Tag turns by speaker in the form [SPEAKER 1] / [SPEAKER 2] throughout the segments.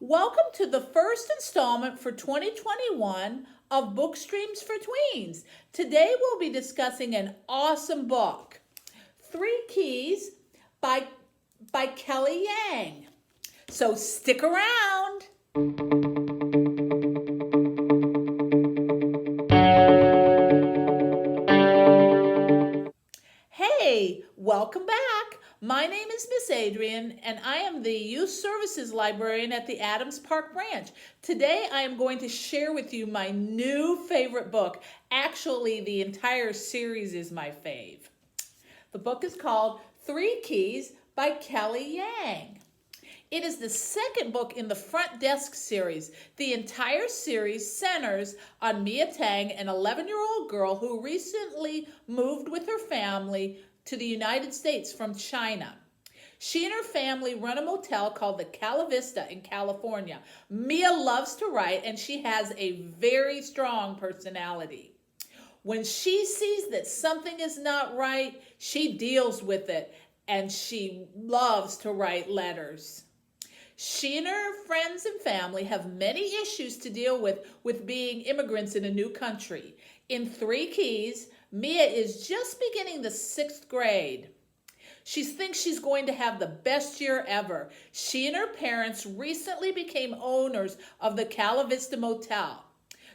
[SPEAKER 1] Welcome to the first installment for 2021 of Book Streams for Tweens. Today we'll be discussing an awesome book, Three Keys by Kelly Yang. So stick around. Hey, welcome back. My name is Miss Adrienne, and I am the Youth Services Librarian at the Adams Park Branch. Today, I am going to share with you my new favorite book. Actually, the entire series is my fave. The book is called Three Keys by Kelly Yang. It is the second book in the Front Desk series. The entire series centers on Mia Tang, an 11-year-old girl who recently moved with her family to the United States from China. She and her family run a motel called the Cala Vista in California. Mia loves to write, and she has a very strong personality. When she sees that something is not right, she deals with it, and she loves to write letters. She and her friends and family have many issues to deal with being immigrants in a new country. In Three Keys, Mia is just beginning the 6th grade. She thinks she's going to have the best year ever. She and her parents recently became owners of the Cala Vista Motel.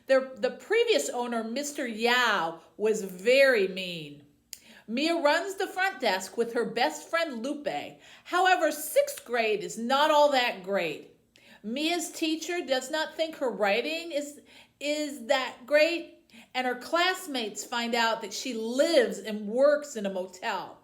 [SPEAKER 1] The previous owner, Mr. Yao, was very mean. Mia runs the front desk with her best friend Lupe. However, 6th grade is not all that great. Mia's teacher does not think her writing is that great, and her classmates find out that she lives and works in a motel.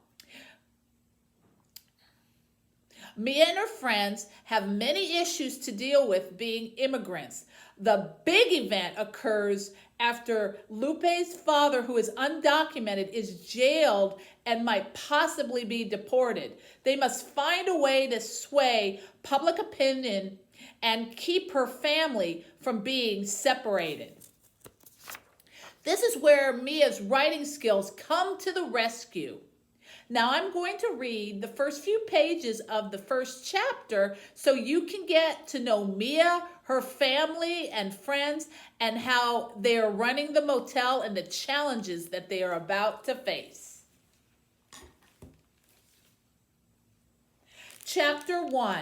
[SPEAKER 1] Mia and her friends have many issues to deal with being immigrants. The big event occurs after Lupe's father, who is undocumented, is jailed and might possibly be deported. They must find a way to sway public opinion and keep her family from being separated. This is where Mia's writing skills come to the rescue. Now I'm going to read the first few pages of the first chapter so you can get to know Mia, her family, and friends, and how they are running the motel and the challenges that they are about to face. Chapter 1.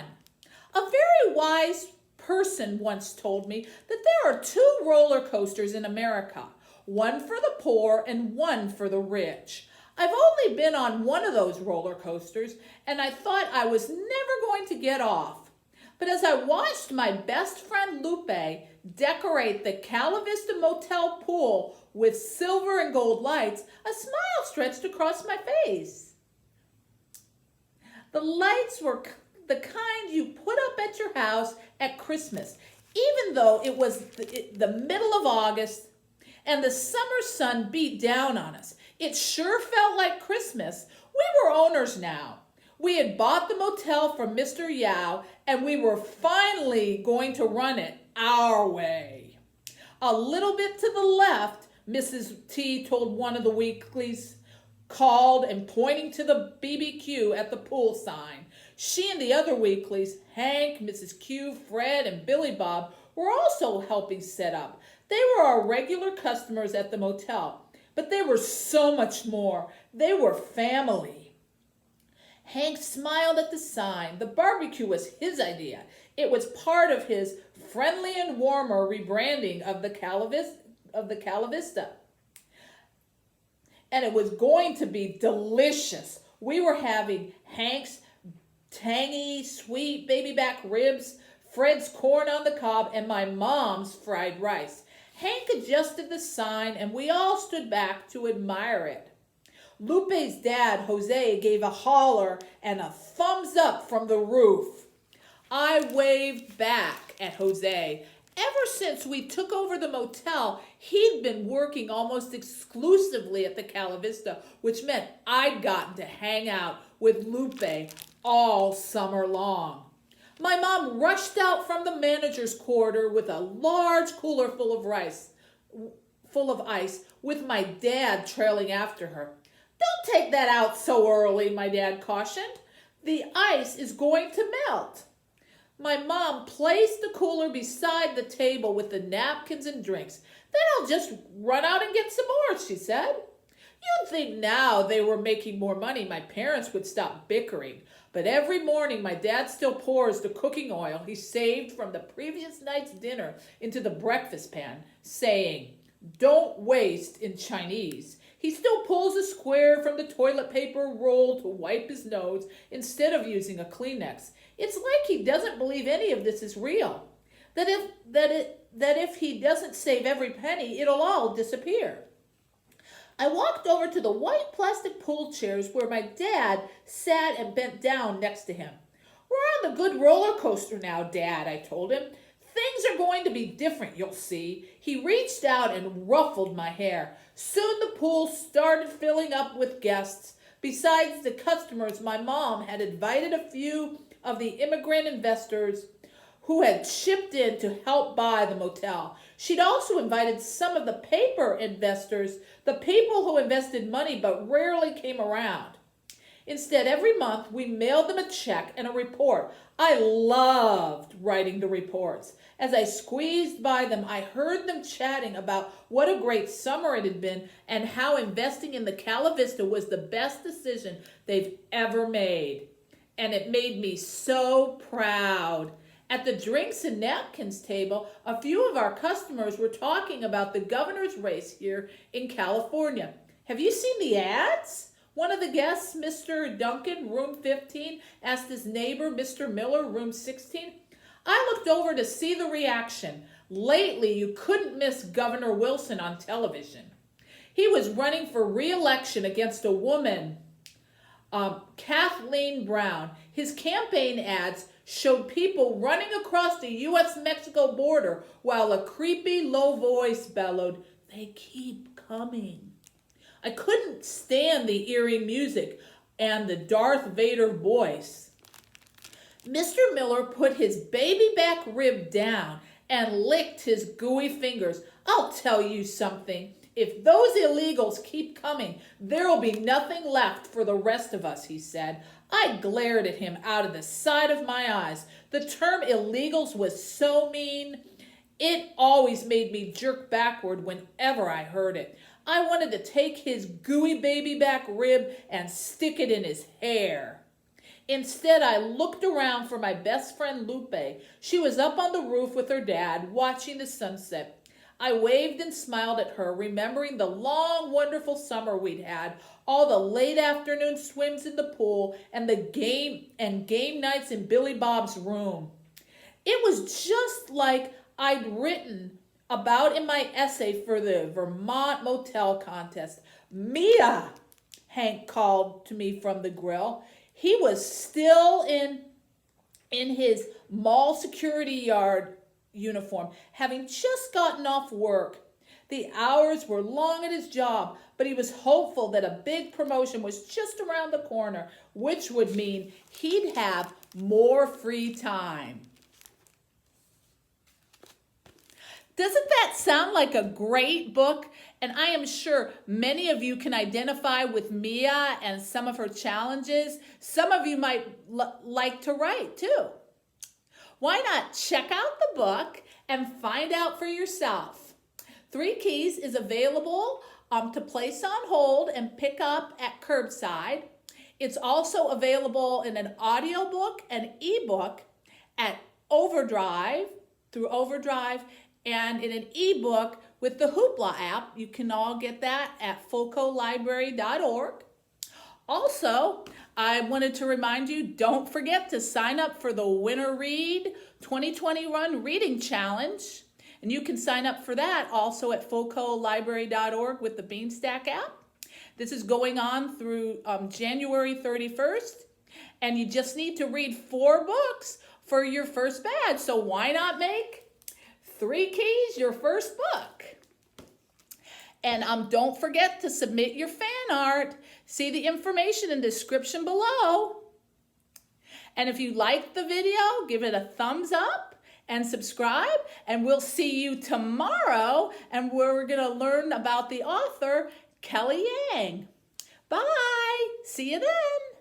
[SPEAKER 1] A very wise person once told me that there are 2 roller coasters in America, one for the poor and one for the rich. I've only been on one of those roller coasters, and I thought I was never going to get off. But as I watched my best friend Lupe decorate the Cala Vista Motel pool with silver and gold lights, a smile stretched across my face. The lights were the kind you put up at your house at Christmas, even though it was the middle of August and the summer sun beat down on us. It sure felt like Christmas. We were owners now. We had bought the motel from Mr. Yao, and we were finally going to run it our way. A little bit to the left, Mrs. T told one of the weeklies, called and pointing to the BBQ at the pool sign. She and the other weeklies, Hank, Mrs. Q, Fred, and Billy Bob, were also helping set up. They were our regular customers at the motel, but they were so much more. They were family. Hank smiled at the sign. The barbecue was his idea. It was part of his friendly and warmer rebranding of the Cala Vista. And it was going to be delicious. We were having Hank's tangy, sweet baby back ribs, Fred's corn on the cob, and my mom's fried rice. Hank adjusted the sign, and we all stood back to admire it. Lupe's dad, Jose, gave a holler and a thumbs up from the roof. I waved back at Jose. Ever since we took over the motel, he'd been working almost exclusively at the Cala Vista, which meant I'd gotten to hang out with Lupe all summer long. My mom rushed out from the manager's quarter with a large cooler full of ice, with my dad trailing after her. Don't take that out so early, my dad cautioned. The ice is going to melt. My mom placed the cooler beside the table with the napkins and drinks. Then I'll just run out and get some more, she said. You'd think now they were making more money, my parents would stop bickering. But every morning my dad still pours the cooking oil he saved from the previous night's dinner into the breakfast pan, saying, "Don't waste" in Chinese. He still pulls a square from the toilet paper roll to wipe his nose instead of using a Kleenex. It's like he doesn't believe any of this is real. That if he doesn't save every penny, it'll all disappear. I walked over to the white plastic pool chairs where my dad sat and bent down next to him. We're on the good roller coaster now, Dad, I told him. Things are going to be different, you'll see. He reached out and ruffled my hair. Soon the pool started filling up with guests. Besides the customers, my mom had invited a few of the immigrant investors who had chipped in to help buy the motel. She'd also invited some of the paper investors, the people who invested money but rarely came around. Instead, every month we mailed them a check and a report. I loved writing the reports. As I squeezed by them, I heard them chatting about what a great summer it had been and how investing in the Cala Vista was the best decision they've ever made. And it made me so proud. At the drinks and napkins table, a few of our customers were talking about the governor's race here in California. Have you seen the ads? One of the guests, Mr. Duncan, room 15, asked his neighbor, Mr. Miller, room 16. I looked over to see the reaction. Lately, you couldn't miss Governor Wilson on television. He was running for re-election against a woman, Kathleen Brown. His campaign ads showed people running across the U.S.-Mexico border while a creepy, low voice bellowed, "They keep coming." I couldn't stand the eerie music and the Darth Vader voice. Mr. Miller put his baby back rib down and licked his gooey fingers. I'll tell you something. If those illegals keep coming, there'll be nothing left for the rest of us, he said. I glared at him out of the side of my eyes. The term illegals was so mean. It always made me jerk backward whenever I heard it. I wanted to take his gooey baby back rib and stick it in his hair. Instead, I looked around for my best friend Lupe. She was up on the roof with her dad, watching the sunset. I waved and smiled at her, remembering the long, wonderful summer we'd had, all the late afternoon swims in the pool, and the game nights in Billy Bob's room. It was just like I'd written about in my essay for the Vermont Motel Contest. Mia, Hank called to me from the grill. He was still in his mall security yard uniform, having just gotten off work. The hours were long at his job, but he was hopeful that a big promotion was just around the corner, which would mean he'd have more free time. Doesn't that sound like a great book? And I am sure many of you can identify with Mia and some of her challenges. Some of you might like to write too. Why not check out the book and find out for yourself? 3 Keys is available to place on hold and pick up at curbside. It's also available in an audiobook and ebook at through Overdrive, and in an ebook with the Hoopla app. You can all get that at fulcolibrary.org. Also, I wanted to remind you, don't forget to sign up for the Winter Read 2021 Reading Challenge. And you can sign up for that also at fulcolibrary.org with the Beanstack app. This is going on through January 31st. And you just need to read 4 books for your first badge. So why not make 3 Keys your first book? And don't forget to submit your fan art. See the information in the description below. And if you liked the video, give it a thumbs up and subscribe. And we'll see you tomorrow, and we're going to learn about the author, Kelly Yang. Bye. See you then.